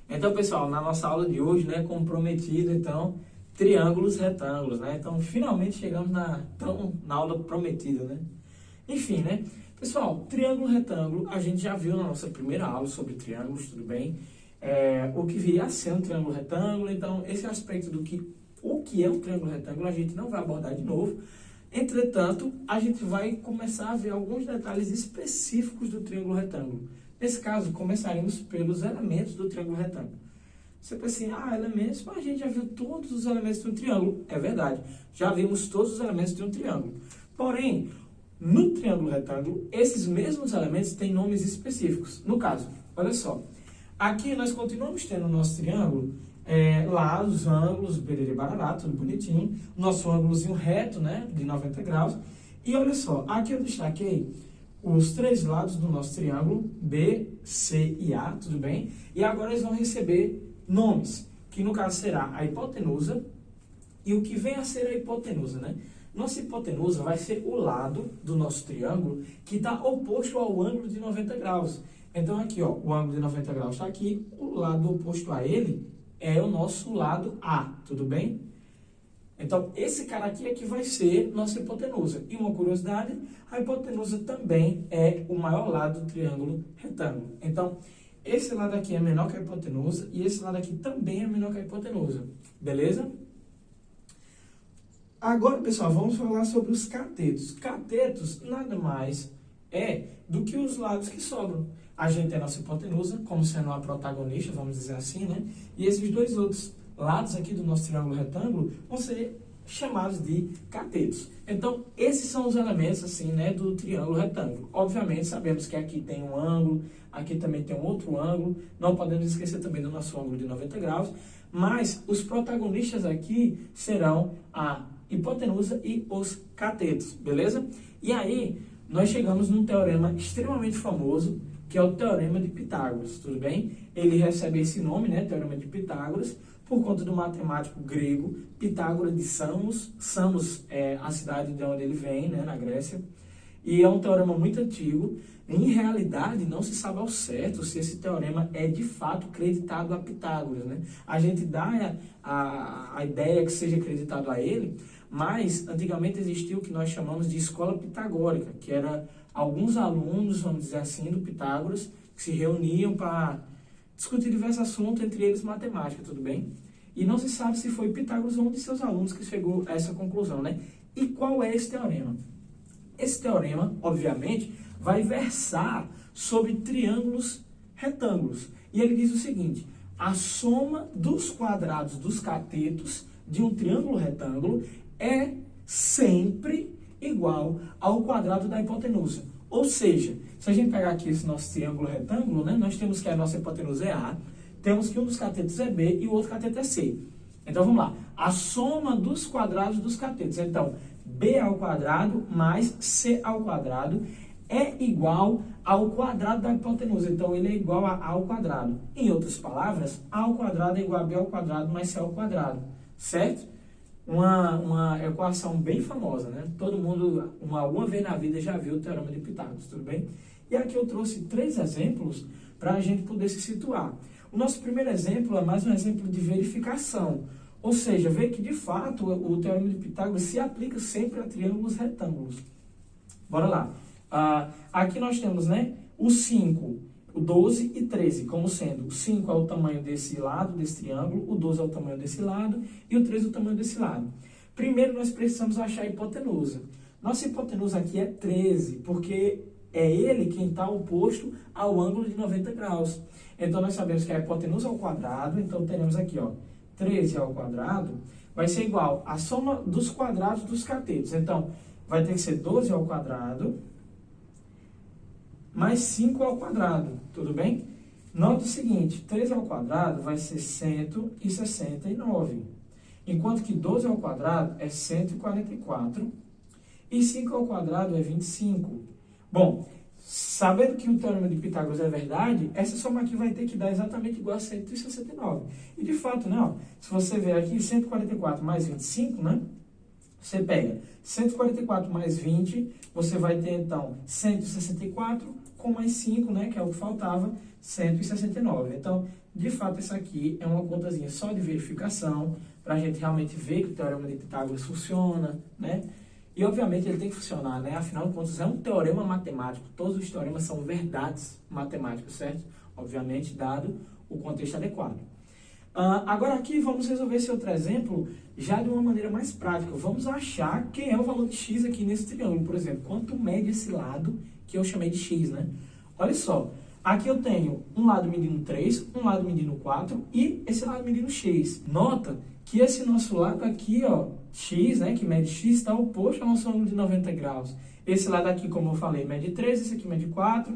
Então, pessoal, na nossa aula de hoje, né, como prometido, então, triângulos retângulos, né? Então, finalmente chegamos na aula prometida, né? Enfim, né? Pessoal, triângulo retângulo, a gente já viu na nossa primeira aula sobre triângulos, tudo bem? O que viria a ser um triângulo retângulo, então, esse aspecto do que o que é um triângulo retângulo, a gente não vai abordar de novo. Entretanto, a gente vai começar a ver alguns detalhes específicos do triângulo retângulo. Nesse caso, começaremos pelos elementos do triângulo retângulo. Você pensa assim, elementos, mas a gente já viu todos os elementos de um triângulo. É verdade, já vimos todos os elementos de um triângulo. Porém, no triângulo retângulo, esses mesmos elementos têm nomes específicos. No caso, olha só, aqui nós continuamos tendo o nosso triângulo, lá os ângulos, bererê barará, tudo bonitinho, nosso ângulozinho reto, né, de 90 graus. E olha só, aqui eu destaquei os três lados do nosso triângulo, B, C e A, tudo bem? E agora eles vão receber nomes, que no caso será a hipotenusa e o que vem a ser a hipotenusa, né? Nossa hipotenusa vai ser o lado do nosso triângulo que está oposto ao ângulo de 90 graus. Então aqui, ó, o ângulo de 90 graus está aqui, o lado oposto a ele é o nosso lado A, tudo bem? Então, esse cara aqui é que vai ser nossa hipotenusa. E uma curiosidade, a hipotenusa também é o maior lado do triângulo retângulo. Então, esse lado aqui é menor que a hipotenusa e esse lado aqui também é menor que a hipotenusa. Beleza? Agora, pessoal, vamos falar sobre os catetos. Catetos nada mais do que os lados que sobram. A gente tem a nossa hipotenusa como sendo a protagonista, vamos dizer assim, né? E esses dois outros lados aqui do nosso triângulo retângulo vão ser chamados de catetos. Então, esses são os elementos, assim, né, do triângulo retângulo. Obviamente, sabemos que aqui tem um ângulo, aqui também tem um outro ângulo, não podemos esquecer também do nosso ângulo de 90 graus, mas os protagonistas aqui serão a hipotenusa e os catetos, beleza? E aí, nós chegamos num teorema extremamente famoso, que é o Teorema de Pitágoras, tudo bem? Ele recebe esse nome, né, Teorema de Pitágoras, por conta do matemático grego Pitágoras de Samos. Samos é a cidade de onde ele vem, né, na Grécia. E é um teorema muito antigo. Em realidade, não se sabe ao certo se esse teorema é de fato creditado a Pitágoras, né? A gente dá a ideia que seja creditado a ele, mas antigamente existiu o que nós chamamos de escola pitagórica, que era alguns alunos, vamos dizer assim, do Pitágoras, que se reuniam para discutir diversos assuntos, entre eles matemática, tudo bem? E não se sabe se foi Pitágoras ou um de seus alunos que chegou a essa conclusão, né? E qual é esse teorema? Esse teorema, obviamente, vai versar sobre triângulos retângulos. E ele diz o seguinte: a soma dos quadrados dos catetos de um triângulo retângulo é sempre igual ao quadrado da hipotenusa. Ou seja, se a gente pegar aqui esse nosso triângulo retângulo, né, nós temos que a nossa hipotenusa é A, temos que um dos catetos é B e o outro cateto é C. Então, vamos lá. A soma dos quadrados dos catetos. Então, B ao quadrado mais C ao quadrado é igual ao quadrado da hipotenusa. Então, ele é igual a A ao quadrado. Em outras palavras, A ao quadrado é igual a B ao quadrado mais C ao quadrado. Certo? Uma equação bem famosa, né? Todo mundo, alguma vez na vida, já viu o Teorema de Pitágoras, tudo bem? E aqui eu trouxe 3 exemplos para a gente poder se situar. O nosso primeiro exemplo é mais um exemplo de verificação. Ou seja, ver que, de fato, o Teorema de Pitágoras se aplica sempre a triângulos retângulos. Bora lá. Aqui nós temos, né, o 5, o 12 e 13, como sendo o 5 é o tamanho desse lado, desse triângulo, o 12 é o tamanho desse lado e o 13 é o tamanho desse lado. Primeiro, nós precisamos achar a hipotenusa. Nossa hipotenusa aqui é 13, porque é ele quem está oposto ao ângulo de 90 graus. Então, nós sabemos que a hipotenusa ao quadrado, então teremos aqui, ó, 13 ao quadrado, vai ser igual à soma dos quadrados dos catetos. Então, vai ter que ser 12 ao quadrado mais 5 ao quadrado, tudo bem? Nota o seguinte, 13 ao quadrado vai ser 169, enquanto que 12 ao quadrado é 144 e 5 ao quadrado é 25. Bom, sabendo que o Teorema de Pitágoras é verdade, essa soma aqui vai ter que dar exatamente igual a 169. E de fato, né, ó, se você ver aqui, 144 mais 25, né? Você pega 144 mais 20, você vai ter, então, 164 com mais 5, né, que é o que faltava, 169. Então, De fato, essa aqui é uma contazinha só de verificação, para a gente realmente ver que o Teorema de Pitágoras funciona, né? E, obviamente, ele tem que funcionar, né? Afinal de contas, é um teorema matemático. Todos os teoremas são verdades matemáticas, certo? Obviamente, dado o contexto adequado. Agora aqui vamos resolver esse outro exemplo já de uma maneira mais prática. Vamos achar quem é o valor de x aqui nesse triângulo, por exemplo. Quanto mede esse lado que eu chamei de x, né? Olha só, aqui eu tenho um lado medindo 3, um lado medindo 4 e esse lado medindo x. Nota que esse nosso lado aqui, ó, x, né, que mede x, está oposto ao nosso ângulo de 90 graus. Esse lado aqui, como eu falei, mede 3, esse aqui mede 4.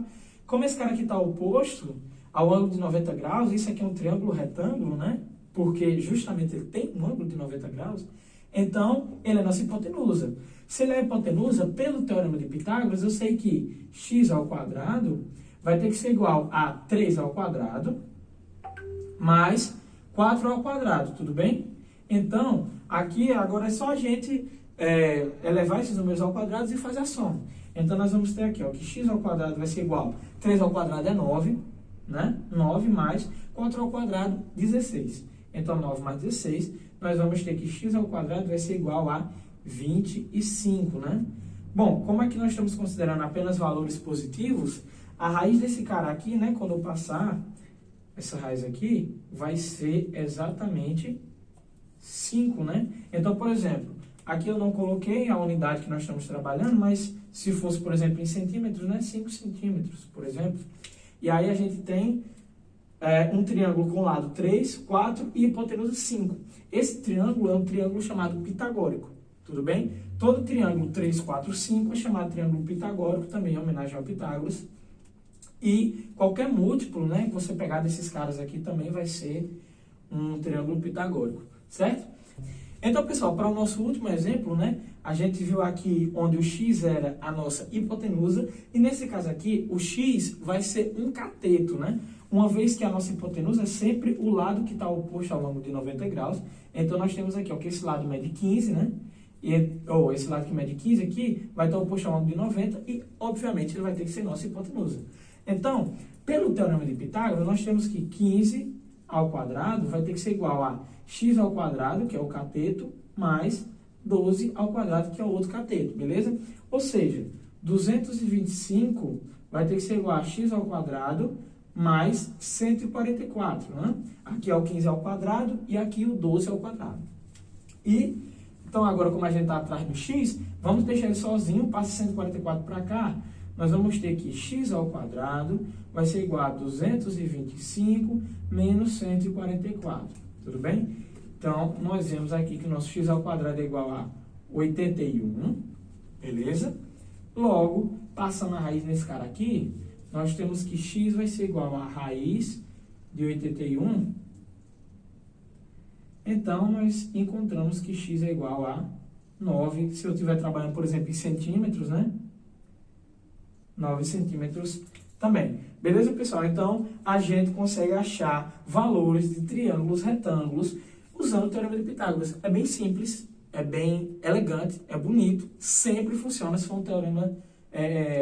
Como esse cara aqui está oposto ao ângulo de 90 graus, isso aqui é um triângulo retângulo, né? Porque justamente ele tem um ângulo de 90 graus, então ele é nossa hipotenusa. Se ele é hipotenusa, pelo Teorema de Pitágoras, eu sei que x ao quadrado vai ter que ser igual a 3 ao quadrado mais 4 ao quadrado, tudo bem? Então, aqui agora é só a gente elevar esses números ao quadrado e fazer a soma. Então, nós vamos ter aqui, ó, que x ao quadrado vai ser igual a 3 ao quadrado é 9, né? 9 mais 4 ao quadrado, 16. Então, 9 mais 16, nós vamos ter que x ao quadrado vai ser igual a 25, né? Bom, como aqui nós estamos considerando apenas valores positivos, a raiz desse cara aqui, né, quando eu passar essa raiz aqui, vai ser exatamente 5, né? Então, por exemplo, aqui eu não coloquei a unidade que nós estamos trabalhando, mas se fosse, por exemplo, em centímetros, né, 5 centímetros, por exemplo. E aí a gente tem um triângulo com lado 3, 4 e hipotenusa 5. Esse triângulo é um triângulo chamado pitagórico, tudo bem? Todo triângulo 3, 4, 5 é chamado triângulo pitagórico, também em homenagem ao Pitágoras. E qualquer múltiplo, né, que você pegar desses caras aqui também vai ser um triângulo pitagórico, certo? Então, pessoal, para o nosso último exemplo, né, a gente viu aqui onde o x era a nossa hipotenusa, e nesse caso aqui, o x vai ser um cateto, né? Uma vez que a nossa hipotenusa é sempre o lado que está oposto ao ângulo de 90 graus, então nós temos aqui, ó, que esse lado mede 15, né? Ou esse lado que mede 15 aqui vai estar oposto ao ângulo de 90 e, obviamente, ele vai ter que ser nossa hipotenusa. Então, pelo Teorema de Pitágoras, nós temos que 15 ao quadrado vai ter que ser igual a x ao quadrado, que é o cateto, mais 12 ao quadrado, que é o outro cateto, beleza? Ou seja, 225 vai ter que ser igual a x ao quadrado mais 144, né? Aqui é o 15 ao quadrado e aqui o 12 ao quadrado. E, então, agora, como a gente está atrás do x, vamos deixar ele sozinho, passa 144 para cá, nós vamos ter que x ao quadrado vai ser igual a 225 menos 144, tudo bem? Então, nós vemos aqui que o nosso x ao quadrado é igual a 81, beleza? Logo, passando a raiz nesse cara aqui, nós temos que x vai ser igual a raiz de 81. Então, nós encontramos que x é igual a 9. Se eu estiver trabalhando, por exemplo, em centímetros, né? 9 centímetros também. Beleza, pessoal? Então, a gente consegue achar valores de triângulos retângulos usando o Teorema de Pitágoras. É bem simples, é bem elegante, é bonito, sempre funciona se for um teorema,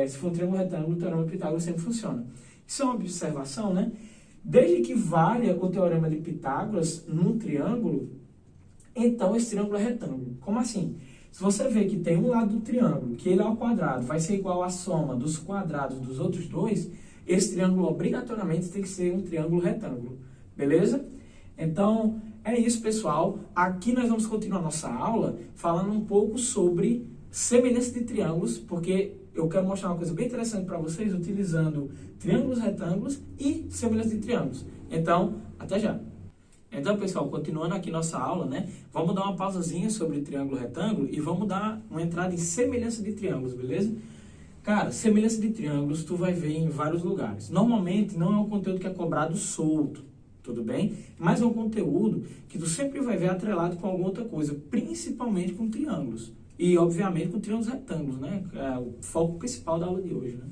se for um triângulo retângulo, o Teorema de Pitágoras sempre funciona. Isso é uma observação, né? Desde que valha o Teorema de Pitágoras num triângulo, então esse triângulo é retângulo. Como assim? Se você vê que tem um lado do triângulo, que ele ao quadrado vai ser igual à soma dos quadrados dos outros dois, esse triângulo obrigatoriamente tem que ser um triângulo retângulo. Beleza? Então, é isso, pessoal. Aqui nós vamos continuar nossa aula falando um pouco sobre semelhança de triângulos, porque eu quero mostrar uma coisa bem interessante para vocês utilizando triângulos retângulos e semelhança de triângulos. Então, até já! Então, pessoal, continuando aqui nossa aula, né? Vamos dar uma pausazinha sobre triângulo retângulo e vamos dar uma entrada em semelhança de triângulos, beleza? Cara, semelhança de triângulos tu vai ver em vários lugares. Normalmente não é um conteúdo que é cobrado solto, tudo bem? Mas é um conteúdo que tu sempre vai ver atrelado com alguma outra coisa, principalmente com triângulos. E, obviamente, com triângulos retângulos, né? É o foco principal da aula de hoje, né?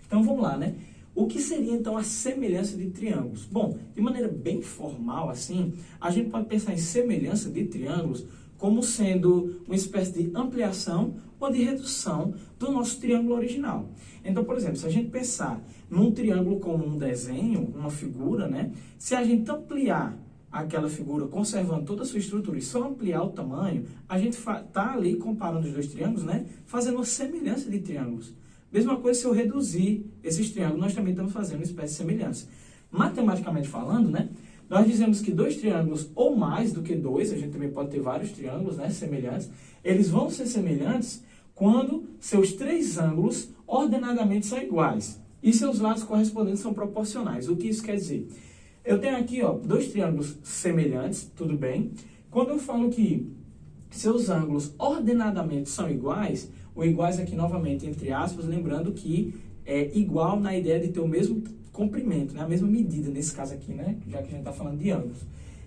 Então, vamos lá, né? O que seria, então, a semelhança de triângulos? Bom, de maneira bem formal, assim, a gente pode pensar em semelhança de triângulos como sendo uma espécie de ampliação ou de redução do nosso triângulo original. Então, por exemplo, se a gente pensar num triângulo como um desenho, uma figura, né? Se a gente ampliar aquela figura conservando toda a sua estrutura e só ampliar o tamanho, a gente está ali comparando os dois triângulos, né? Fazendo uma semelhança de triângulos. Mesma coisa se eu reduzir esses triângulos, nós também estamos fazendo uma espécie de semelhança. Matematicamente falando, né? Nós dizemos que dois triângulos ou mais do que dois, a gente também pode ter vários triângulos, né, semelhantes, eles vão ser semelhantes quando seus três ângulos ordenadamente são iguais e seus lados correspondentes são proporcionais. O que isso quer dizer? Eu tenho aqui, ó, dois triângulos semelhantes, tudo bem? Quando eu falo que seus ângulos ordenadamente são iguais, o iguais aqui novamente entre aspas, lembrando que é igual na ideia de ter o mesmo comprimento, né? A mesma medida nesse caso aqui, né? Já que a gente está falando de ângulos.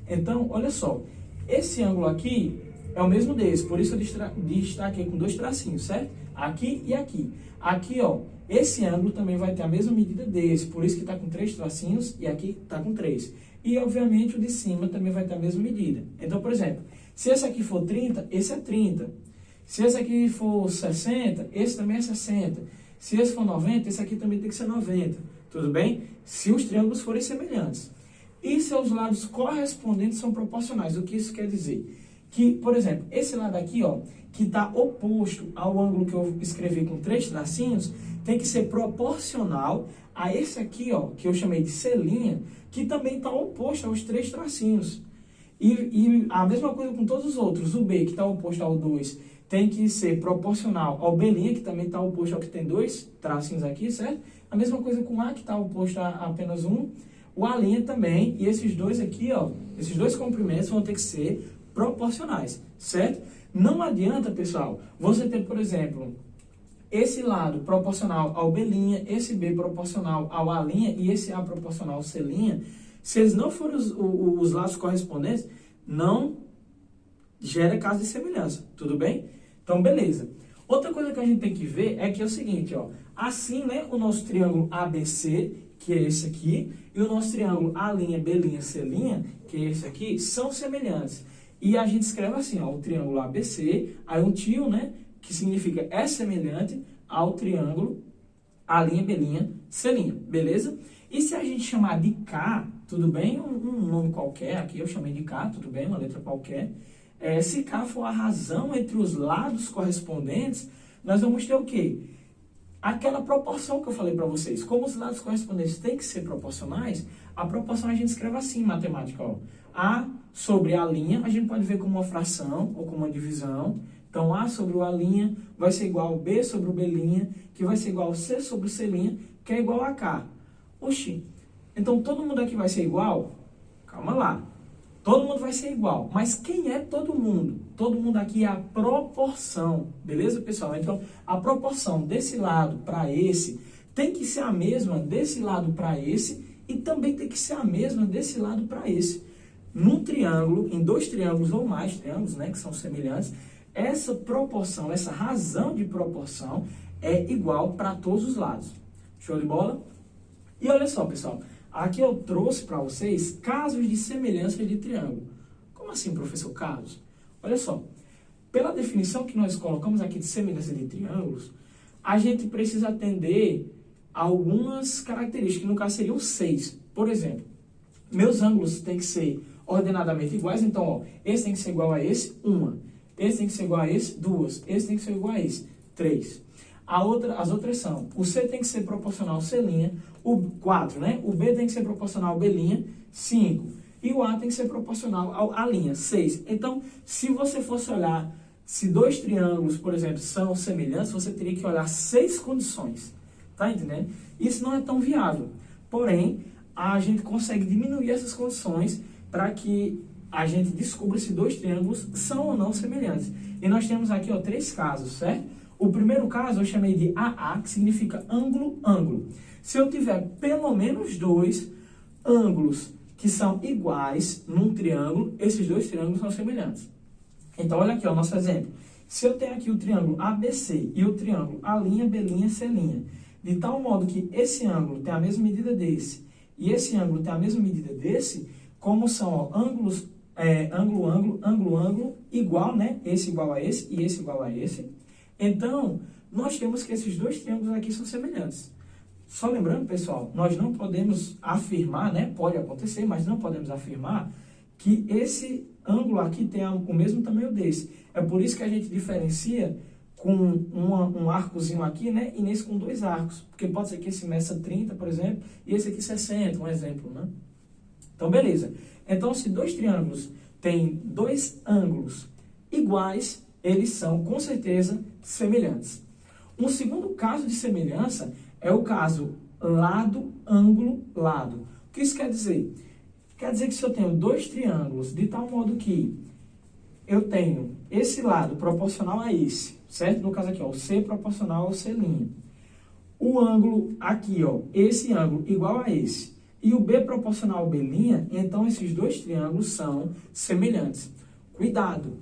Então, olha só, esse ângulo aqui é o mesmo desse, por isso eu destaquei com dois tracinhos, certo? Aqui e aqui. Aqui, ó, esse ângulo também vai ter a mesma medida desse, por isso que está com 3 tracinhos e aqui está com 3. E, obviamente, o de cima também vai ter a mesma medida. Então, por exemplo, se esse aqui for 30, esse é 30. Se esse aqui for 60, esse também é 60. Se esse for 90, esse aqui também tem que ser 90. Tudo bem? Se os triângulos forem semelhantes. E seus lados correspondentes são proporcionais. O que isso quer dizer? Que, por exemplo, esse lado aqui, ó, que está oposto ao ângulo que eu escrevi com 3 tracinhos, tem que ser proporcional a esse aqui, ó, que eu chamei de C', que também está oposto aos 3 tracinhos. E a mesma coisa com todos os outros. O B, que está oposto ao 2, tem que ser proporcional ao B', que também está oposto ao que tem 2 tracinhos aqui, certo? A mesma coisa com A, que está oposto a apenas 1. O A' também, e esses dois aqui, ó, esses dois comprimentos vão ter que ser proporcionais, certo? Não adianta, pessoal, você ter, por exemplo, esse lado proporcional ao B', esse B proporcional ao A' e esse A proporcional ao C', se eles não forem os lados correspondentes, não gera caso de semelhança, tudo bem? Então, beleza. Outra coisa que a gente tem que ver é que é o seguinte, ó, assim, né, o nosso triângulo ABC, que é esse aqui, e o nosso triângulo A', B', C', que é esse aqui, são semelhantes. E a gente escreve assim, ó, o triângulo ABC, aí um tio, né, que significa é semelhante ao triângulo A', B', C', beleza? E se a gente chamar de K, tudo bem? Um nome qualquer, aqui eu chamei de K, tudo bem? Uma letra qualquer. Se K for a razão entre os lados correspondentes, nós vamos ter o quê? Aquela proporção que eu falei para vocês. Como os lados correspondentes têm que ser proporcionais, a proporção a gente escreve assim em matemática, ó. A sobre A', a gente pode ver como uma fração ou como uma divisão. Então, A sobre o A' vai ser igual ao B sobre o B', que vai ser igual ao C sobre o C', que é igual a K. Oxi, então todo mundo aqui vai ser igual? Calma lá. Todo mundo vai ser igual. Mas quem é todo mundo? Todo mundo aqui é a proporção. Beleza, pessoal? Então, a proporção desse lado para esse tem que ser a mesma desse lado para esse e também tem que ser a mesma desse lado para esse. Num triângulo, em dois triângulos ou mais triângulos, né, que são semelhantes, essa proporção, essa razão de proporção é igual para todos os lados. Show de bola? E olha só, pessoal. Aqui eu trouxe para vocês casos de semelhança de triângulo. Como assim, professor, casos? Olha só, pela definição que nós colocamos aqui de semelhança de triângulos, a gente precisa atender a algumas características, que no caso seriam 6. Por exemplo, meus ângulos têm que ser ordenadamente iguais, então, ó, esse tem que ser igual a esse, 1. Esse tem que ser igual a esse, 2. Esse tem que ser igual a esse, 3. As outras são, o C tem que ser proporcional ao C', o 4, né? O B tem que ser proporcional ao B', 5. E o A tem que ser proporcional ao A', 6. Então, se você fosse olhar, se dois triângulos, por exemplo, são semelhantes, você teria que olhar 6 condições. Tá entendendo? Isso não é tão viável. Porém, a gente consegue diminuir essas condições para que a gente descubra se dois triângulos são ou não semelhantes. E nós temos aqui, ó, 3 casos, certo? O primeiro caso eu chamei de AA, que significa ângulo, ângulo. Se eu tiver pelo menos 2 ângulos que são iguais num triângulo, esses 2 triângulos são semelhantes. Então, olha aqui, ó, o nosso exemplo. Se eu tenho aqui o triângulo ABC e o triângulo A', B', C', de tal modo que esse ângulo tem a mesma medida desse e esse ângulo tem a mesma medida desse, como são, ó, ângulos ângulo, ângulo, ângulo, ângulo, igual, né? Esse igual a esse e esse igual a esse. Então, nós temos que esses dois triângulos aqui são semelhantes. Só lembrando, pessoal, nós não podemos afirmar, né? Pode acontecer, mas não podemos afirmar que esse ângulo aqui tenha o mesmo tamanho desse. É por isso que a gente diferencia com um arcozinho aqui, né? E nesse com dois arcos. Porque pode ser que esse meça 30, por exemplo, e esse aqui 60, um exemplo, né? Então, beleza. Então, se dois triângulos têm dois ângulos iguais, eles são, com certeza, semelhantes. Um segundo caso de semelhança é o caso lado, ângulo, lado. O que isso quer dizer? Quer dizer que se eu tenho dois triângulos de tal modo que eu tenho esse lado proporcional a esse, certo? No caso aqui, ó, o C proporcional ao C'. O ângulo aqui, ó, esse ângulo igual a esse. E o B proporcional ao B', então esses dois triângulos são semelhantes. Cuidado!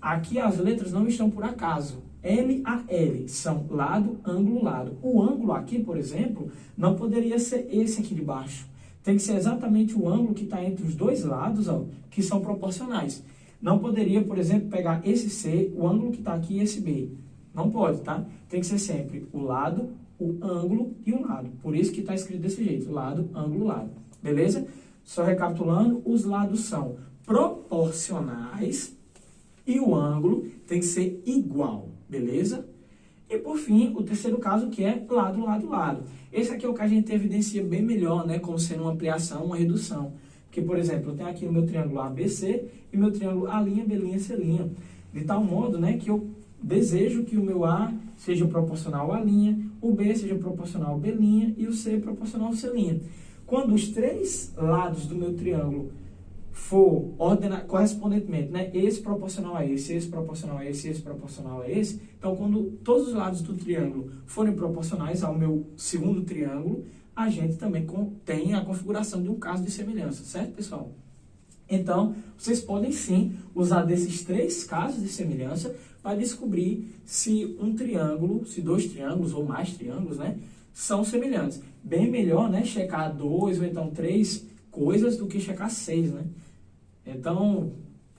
Aqui as letras não estão por acaso. L a L são lado, ângulo, lado. O ângulo aqui, por exemplo, não poderia ser esse aqui de baixo. Tem que ser exatamente o ângulo que está entre os dois lados, ó, que são proporcionais. Não poderia, por exemplo, pegar esse C, o ângulo que está aqui e esse B. Não pode, tá? Tem que ser sempre o lado, o ângulo e o lado. Por isso que está escrito desse jeito, lado, ângulo, lado. Beleza? Só recapitulando, os lados são proporcionais e o ângulo tem que ser igual. Beleza? E por fim, o terceiro caso que é lado, lado, lado. Esse aqui é o que a gente evidencia bem melhor, né? Como sendo uma ampliação, uma redução. Porque, por exemplo, eu tenho aqui o meu triângulo ABC e meu triângulo A', B', C'. De tal modo, né, que eu desejo que o meu A seja proporcional à linha, o B seja proporcional ao B' e o C proporcional ao C'. Quando os três lados do meu triângulo for ordenado correspondentemente, né, esse proporcional a esse proporcional a esse proporcional a esse, então quando todos os lados do triângulo forem proporcionais ao meu segundo triângulo, a gente também tem a configuração de um caso de semelhança, certo, pessoal? Então, vocês podem sim usar desses três casos de semelhança para descobrir se um triângulo, se dois triângulos ou mais triângulos, né, são semelhantes. Bem melhor, né, checar 2 ou então 3 coisas do que checar 6, né? Então,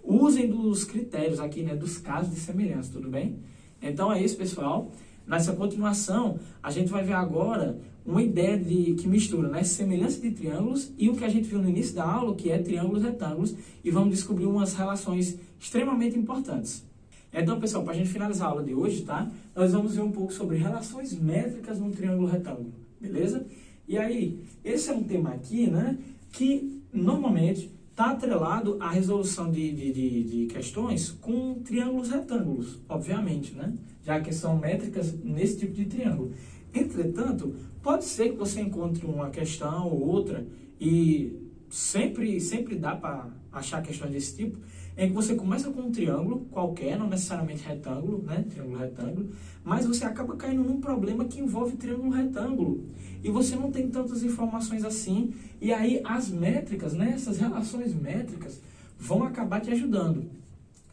usem dos critérios aqui, né, dos casos de semelhança, tudo bem? Então é isso, pessoal. Nessa continuação, a gente vai ver agora uma ideia que mistura, né, semelhança de triângulos e o que a gente viu no início da aula, que é triângulos retângulos, e vamos descobrir umas relações extremamente importantes. Então, pessoal, para a gente finalizar a aula de hoje, tá? Nós vamos ver um pouco sobre relações métricas num triângulo retângulo, beleza? E aí, esse é um tema aqui, né, que normalmente está atrelado à resolução de questões com triângulos retângulos, obviamente, né? Já que são métricas nesse tipo de triângulo. Entretanto, pode ser que você encontre uma questão ou outra, e sempre dá para achar questões desse tipo, em que você começa com um triângulo qualquer, não necessariamente retângulo, né? Triângulo retângulo, mas você acaba caindo num problema que envolve triângulo retângulo. E você não tem tantas informações assim, e aí as métricas, né? Essas relações métricas vão acabar te ajudando.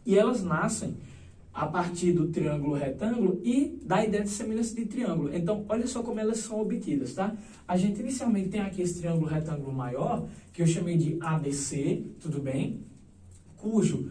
E elas nascem a partir do triângulo retângulo e da ideia de semelhança de triângulo. Então, olha só como elas são obtidas, tá? A gente inicialmente tem aqui esse triângulo retângulo maior, que eu chamei de ABC, tudo bem? Cujo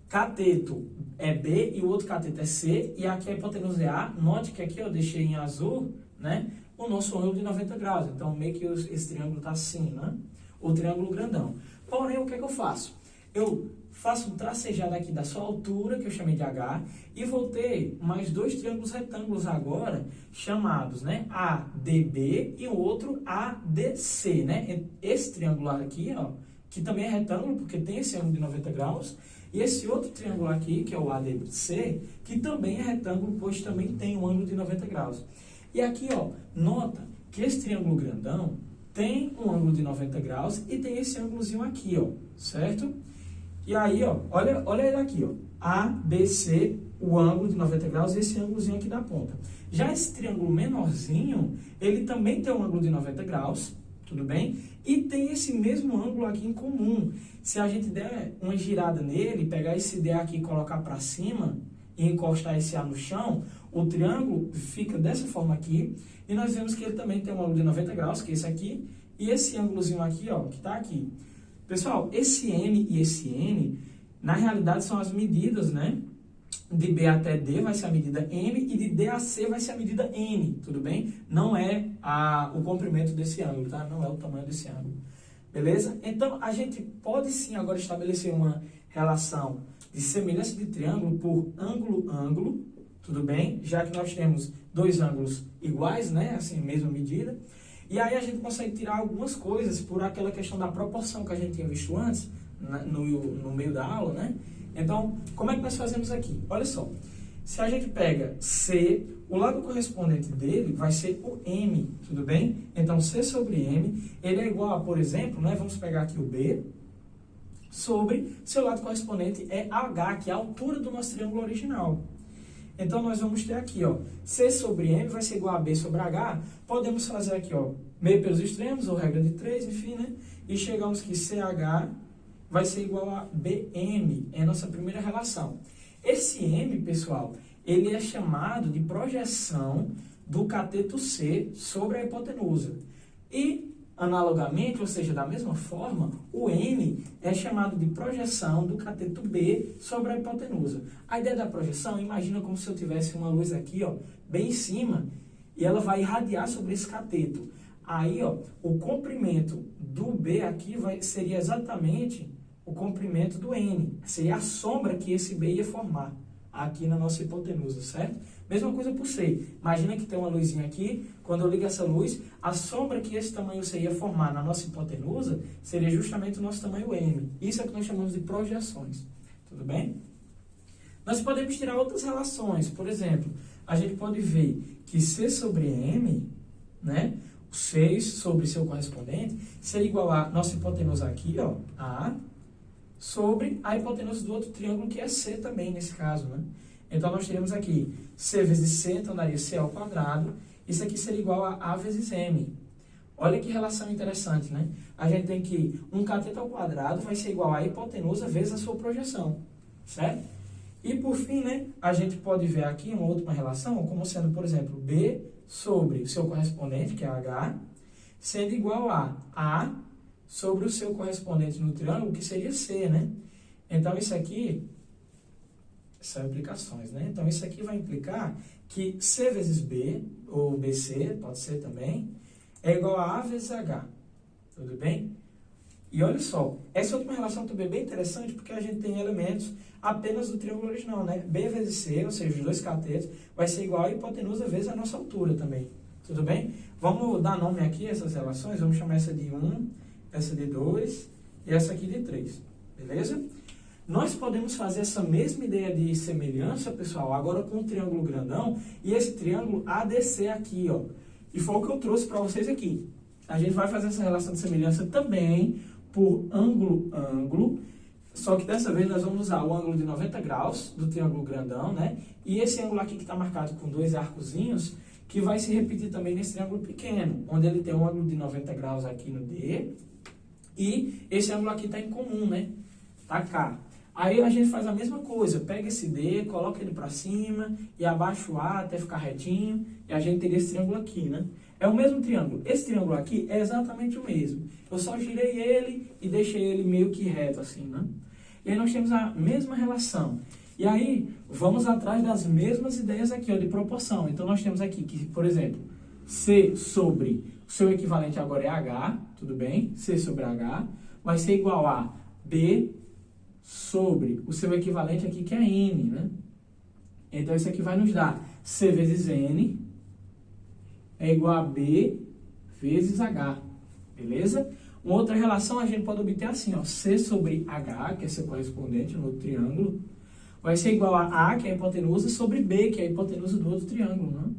cateto é B e o outro cateto é C, e aqui a hipotenusa é A. Note que aqui eu deixei em azul, né, o nosso ângulo de 90 graus. Então, meio que esse triângulo está assim, né? O triângulo grandão. Porém, o que é que eu faço? Eu faço um tracejado aqui da sua altura, que eu chamei de H, e vou ter mais dois triângulos retângulos agora, chamados, né, ADB e o outro ADC, né? Esse triângulo aqui, ó, que também é retângulo, porque tem esse ângulo de 90 graus, e esse outro triângulo aqui, que é o ADC, que também é retângulo, pois também tem um ângulo de 90 graus. E aqui, ó, nota que esse triângulo grandão tem um ângulo de 90 graus e tem esse ângulozinho aqui, ó, certo? E aí, ó, olha ele aqui, ó, ABC, o ângulo de 90 graus e esse ângulozinho aqui da ponta. Já esse triângulo menorzinho, ele também tem um ângulo de 90 graus, tudo bem? E tem esse mesmo ângulo aqui em comum. Se a gente der uma girada nele, pegar esse D aqui e colocar para cima e encostar esse A no chão, o triângulo fica dessa forma aqui, e nós vemos que ele também tem um ângulo de 90 graus, que é esse aqui, e esse ângulozinho aqui, ó, que está aqui. Pessoal, esse M e esse N, na realidade, são as medidas, né? De B até D vai ser a medida M e de D a C vai ser a medida N, tudo bem? Não é o comprimento desse ângulo, tá? Não é o tamanho desse ângulo, beleza? Então, a gente pode sim agora estabelecer uma relação de semelhança de triângulo por ângulo-ângulo, tudo bem? Já que nós temos dois ângulos iguais, né? Assim, mesma medida. E aí a gente consegue tirar algumas coisas por aquela questão da proporção que a gente tinha visto antes, no meio da aula, né? Então, como é que nós fazemos aqui? Olha só, se a gente pega C, o lado correspondente dele vai ser o M, tudo bem? Então, C sobre M, ele é igual a, por exemplo, né, vamos pegar aqui o B, sobre seu lado correspondente é H, que é a altura do nosso triângulo original. Então, nós vamos ter aqui, ó, C sobre M vai ser igual a B sobre H. Podemos fazer aqui, ó, meio pelos extremos, ou regra de 3, enfim, né? E chegamos que CH vai ser igual a BM, é a nossa primeira relação. Esse M, pessoal, ele é chamado de projeção do cateto C sobre a hipotenusa. E, analogamente, ou seja, da mesma forma, o N é chamado de projeção do cateto B sobre a hipotenusa. A ideia da projeção, imagina como se eu tivesse uma luz aqui, ó, bem em cima, e ela vai irradiar sobre esse cateto. Aí, ó, o comprimento do B aqui seria exatamente o comprimento do N. Seria a sombra que esse B ia formar aqui na nossa hipotenusa, certo? Mesma coisa por C. Imagina que tem uma luzinha aqui. Quando eu ligo essa luz, a sombra que esse tamanho C ia formar na nossa hipotenusa seria justamente o nosso tamanho M. Isso é o que nós chamamos de projeções. Tudo bem? Nós podemos tirar outras relações. Por exemplo, a gente pode ver que C sobre M, né? 6 sobre seu correspondente, seria igual a nossa hipotenusa aqui, ó, A, sobre a hipotenusa do outro triângulo, que é C também, nesse caso, né? Então, nós teríamos aqui C vezes C, então daria C ao quadrado. Isso aqui seria igual a A vezes M. Olha que relação interessante, né? A gente tem que um cateto ao quadrado vai ser igual a hipotenusa vezes a sua projeção, certo? E, por fim, né, a gente pode ver aqui uma outra relação, como sendo, por exemplo, B sobre o seu correspondente, que é H, sendo igual a sobre o seu correspondente no triângulo, que seria C, né? Então, isso aqui são implicações, né? Então, isso aqui vai implicar que C vezes B, ou BC, pode ser também, é igual a A vezes H. Tudo bem? E olha só, essa outra relação também é bem interessante, porque a gente tem elementos apenas do triângulo original, né? B vezes C, ou seja, os dois catetos, vai ser igual a hipotenusa vezes a nossa altura também. Tudo bem? Vamos dar nome aqui a essas relações, vamos chamar essa de 1, essa de 2 e essa aqui de 3. Beleza? Nós podemos fazer essa mesma ideia de semelhança, pessoal, agora com um triângulo grandão e esse triângulo ADC aqui, ó. E foi o que eu trouxe para vocês aqui. A gente vai fazer essa relação de semelhança também por ângulo-ângulo, só que dessa vez nós vamos usar o ângulo de 90 graus do triângulo grandão, né? E esse ângulo aqui que está marcado com dois arcozinhos, que vai se repetir também nesse triângulo pequeno, onde ele tem um ângulo de 90 graus aqui no D, e esse ângulo aqui está em comum, né? Tá cá. Aí a gente faz a mesma coisa, pega esse D, coloca ele para cima e abaixa o A até ficar retinho, e a gente teria esse triângulo aqui, né? É o mesmo triângulo. Esse triângulo aqui é exatamente o mesmo. Eu só girei ele e deixei ele meio que reto assim, né? E aí nós temos a mesma relação. E aí, vamos atrás das mesmas ideias aqui, ó, de proporção. Então, nós temos aqui que, por exemplo, C sobre, o seu equivalente agora é H, tudo bem? C sobre H vai ser igual a B sobre o seu equivalente aqui, que é N, né? Então, isso aqui vai nos dar C vezes N é igual a B vezes H, beleza? Uma outra relação a gente pode obter assim, ó, C sobre H, que é seu correspondente no outro triângulo, vai ser igual a A, que é a hipotenusa, sobre B, que é a hipotenusa do outro triângulo, né?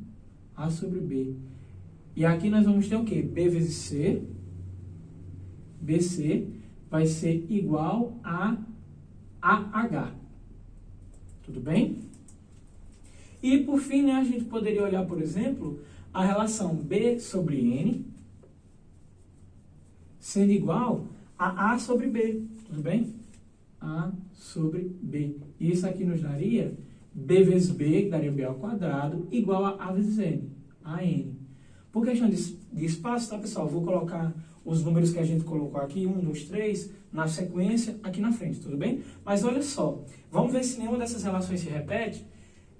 A sobre B. E aqui nós vamos ter o quê? B vezes C, BC, vai ser igual a AH. Tudo bem? E, por fim, né, a gente poderia olhar, por exemplo, a relação B sobre N, sendo igual a A sobre B, tudo bem? A sobre B. E isso aqui nos daria B vezes B, que daria B ao quadrado, igual a A vezes N, AN. Por questão de espaço, tá, pessoal? Vou colocar os números que a gente colocou aqui, 1, 2, 3, na sequência, aqui na frente, tudo bem? Mas olha só, vamos ver se nenhuma dessas relações se repete,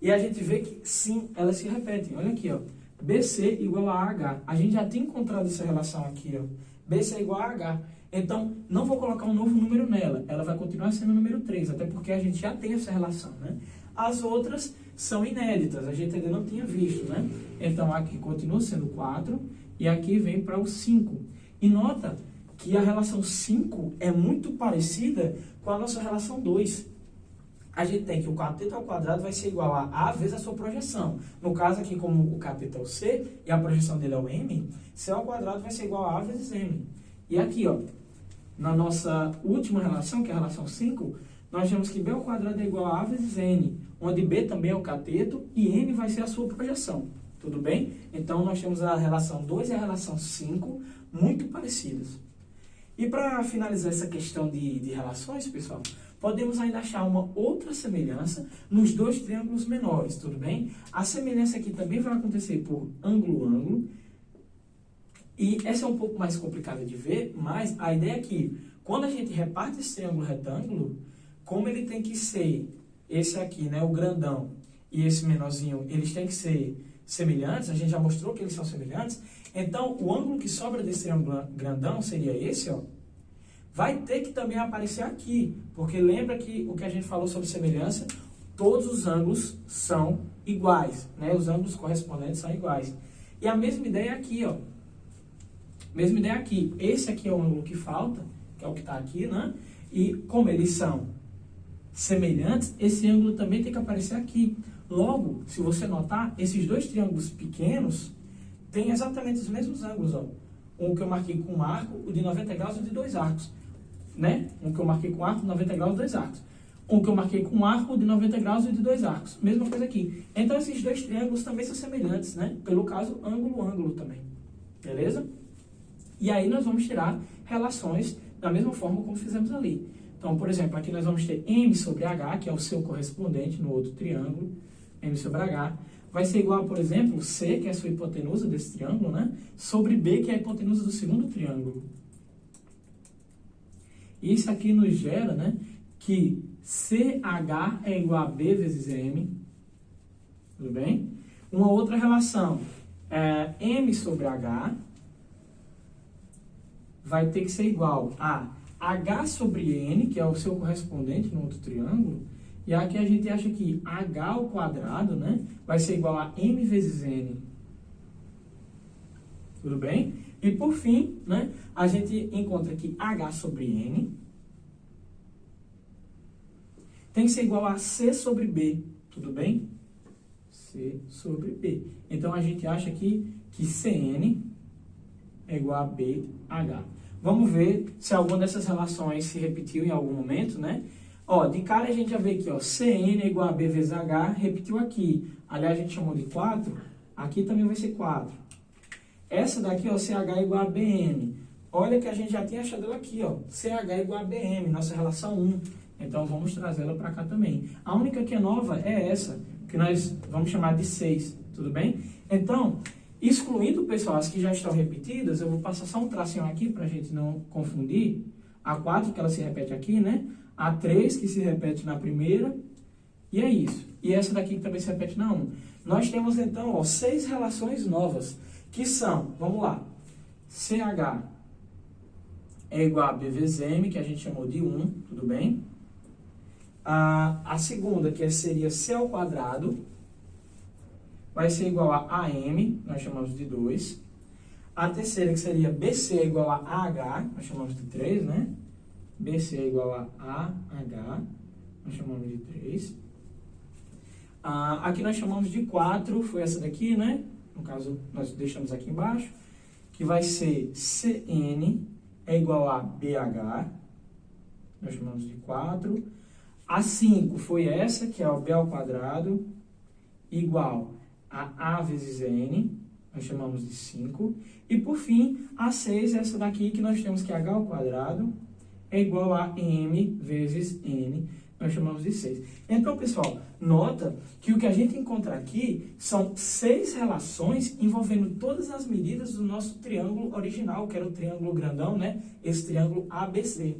e a gente vê que sim, elas se repetem. Olha aqui, ó, BC igual a AH. A gente já tem encontrado essa relação aqui, ó, BC igual a AH. Então, não vou colocar um novo número nela, ela vai continuar sendo o número 3, até porque a gente já tem essa relação, né? As outras são inéditas, a gente ainda não tinha visto, né? Então, aqui continua sendo 4, e aqui vem para o 5. E nota que a relação 5 é muito parecida com a nossa relação 2. A gente tem que o cateto ao quadrado vai ser igual a vezes a sua projeção. No caso aqui, como o cateto é o C, e a projeção dele é o M, C ao quadrado vai ser igual a vezes M. E aqui, ó, na nossa última relação, que é a relação 5, nós temos que B ao quadrado é igual a vezes N, onde B também é o cateto e N vai ser a sua projeção. Tudo bem? Então, nós temos a relação 2 e a relação 5 muito parecidas. E para finalizar essa questão de relações, pessoal, podemos ainda achar uma outra semelhança nos dois triângulos menores, tudo bem? A semelhança aqui também vai acontecer por ângulo-ângulo. E essa é um pouco mais complicada de ver, mas a ideia é que, quando a gente reparte esse triângulo retângulo, como ele tem que ser esse aqui, né, o grandão, e esse menorzinho, eles têm que ser semelhantes, a gente já mostrou que eles são semelhantes, então o ângulo que sobra desse triângulo grandão seria esse, ó, vai ter que também aparecer aqui, porque lembra que o que a gente falou sobre semelhança, todos os ângulos são iguais, né, os ângulos correspondentes são iguais. E a mesma ideia aqui, ó, mesma ideia aqui, esse aqui é o ângulo que falta, que é o que está aqui, né? E como eles são semelhantes, esse ângulo também tem que aparecer aqui. Logo, se você notar, esses dois triângulos pequenos têm exatamente os mesmos ângulos, ó. Um que eu marquei com um arco, o de 90 graus e o de 2 arcos, né? Um que eu marquei com arco, 90 graus e 2 arcos. Um que eu marquei com um arco, de 90 graus e de 2 arcos. Mesma coisa aqui. Então, esses dois triângulos também são semelhantes, né? Pelo caso, ângulo-ângulo também. Beleza? E aí nós vamos tirar relações da mesma forma como fizemos ali. Então, por exemplo, aqui nós vamos ter M sobre H, que é o seu correspondente no outro triângulo, M sobre H, vai ser igual, por exemplo, C, que é a sua hipotenusa desse triângulo, né? Sobre B, que é a hipotenusa do segundo triângulo. Isso aqui nos gera, né, que CH é igual a B vezes M, tudo bem? Uma outra relação é M sobre H, vai ter que ser igual a H sobre N, que é o seu correspondente no outro triângulo, e aqui a gente acha que H ao quadrado, né, vai ser igual a M vezes N. Tudo bem? E por fim, né, a gente encontra aqui H sobre N tem que ser igual a C sobre B. Tudo bem? C sobre B. Então a gente acha aqui que CN é igual a BH. Vamos ver se alguma dessas relações se repetiu em algum momento, né? Ó, de cara a gente já vê aqui, ó, CN é igual a B vezes H, repetiu aqui. Aliás, a gente chamou de 4, aqui também vai ser 4. Essa daqui, ó, CH é igual a BM. Olha que a gente já tinha achado ela aqui, ó, CH é igual a BM, nossa relação 1. Então, vamos trazê-la para cá também. A única que é nova é essa, que nós vamos chamar de 6, tudo bem? Então, excluindo, pessoal, as que já estão repetidas, eu vou passar só um tracinho aqui para a gente não confundir. A 4, que ela se repete aqui, né? A 3, que se repete na primeira. E é isso. E essa daqui que também se repete na 1. Nós temos, então, ó, 6 relações novas, que são, vamos lá, CH é igual a B vezes M, que a gente chamou de 1, tudo bem? A segunda, que seria C ao quadrado, vai ser igual a AM, nós chamamos de 2. A terceira, que seria BC é igual a AH, nós chamamos de 3, né? BC é igual a AH, nós chamamos de 3. Aqui nós chamamos de 4, foi essa daqui, né? No caso, nós deixamos aqui embaixo, que vai ser CN é igual a BH, nós chamamos de 4. A 5 foi essa, que é o B ao quadrado, igual a vezes N, nós chamamos de 5. E por fim, a 6 é essa daqui, que nós temos que H ao quadrado é igual a M vezes N, nós chamamos de 6. Então, pessoal, nota que o que a gente encontra aqui são 6 relações envolvendo todas as medidas do nosso triângulo original, que era o triângulo grandão, né? Esse triângulo ABC.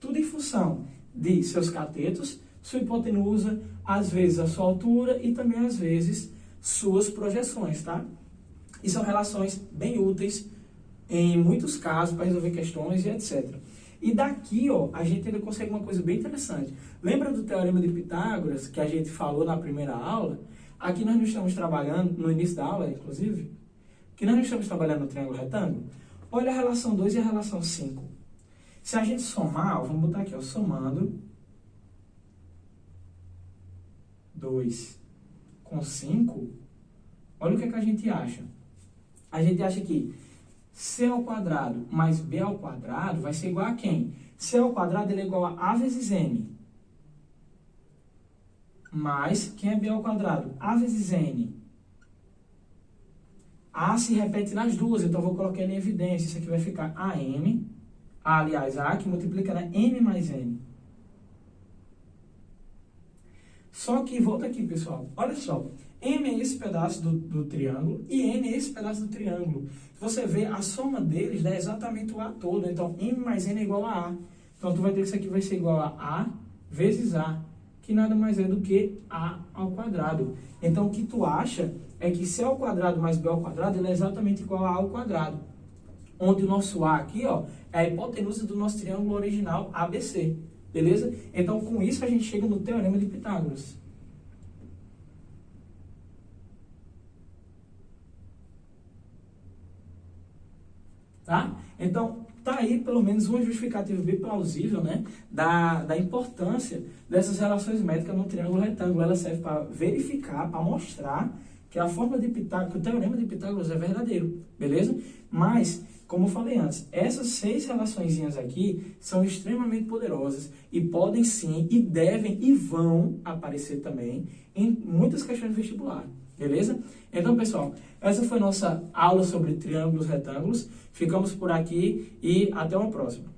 Tudo em função de seus catetos, sua hipotenusa, às vezes a sua altura e também às vezes suas projeções, tá? E são relações bem úteis em muitos casos para resolver questões e etc. E daqui, ó, a gente ainda consegue uma coisa bem interessante. Lembra do Teorema de Pitágoras, que a gente falou na primeira aula? Aqui nós não estamos trabalhando, no início da aula, inclusive, que nós não estamos trabalhando no triângulo retângulo. Olha a relação 2 e a relação 5. Se a gente somar, ó, vamos botar aqui, ó, somando 2 com 5, olha o que é que a gente acha. A gente acha que C ao quadrado mais B ao quadrado vai ser igual a quem? C ao quadrado ele é igual a vezes M. Mais, quem é B ao quadrado? A vezes N. A se repete nas duas, então eu vou colocar ele em evidência. Isso aqui vai ficar AM. Aliás, A que multiplica, né? M mais N. Só que, volta aqui, pessoal. Olha só. M é esse pedaço do triângulo e N é esse pedaço do triângulo. Você vê, a soma deles dá exatamente o A todo. Então, M mais N é igual a A. Então, tu vai ter que isso aqui vai ser igual a A vezes A, que nada mais é do que A ao quadrado. Então, o que tu acha é que C ao quadrado mais B ao quadrado ele é exatamente igual a A ao quadrado. Onde o nosso A aqui, ó, é a hipotenusa do nosso triângulo original ABC. Beleza? Então, com isso, a gente chega no Teorema de Pitágoras. Tá? Então, tá aí pelo menos uma justificativa bem plausível, né, da importância dessas relações métricas no triângulo retângulo. Ela serve para verificar, para mostrar que a forma de Pitágoras, que o Teorema de Pitágoras é verdadeiro, beleza? Mas, como eu falei antes, essas 6 relaçõezinhas aqui são extremamente poderosas e podem sim, e devem, e vão aparecer também em muitas questões de vestibular, beleza? Então, pessoal, essa foi nossa aula sobre triângulos retângulos. Ficamos por aqui e até uma próxima.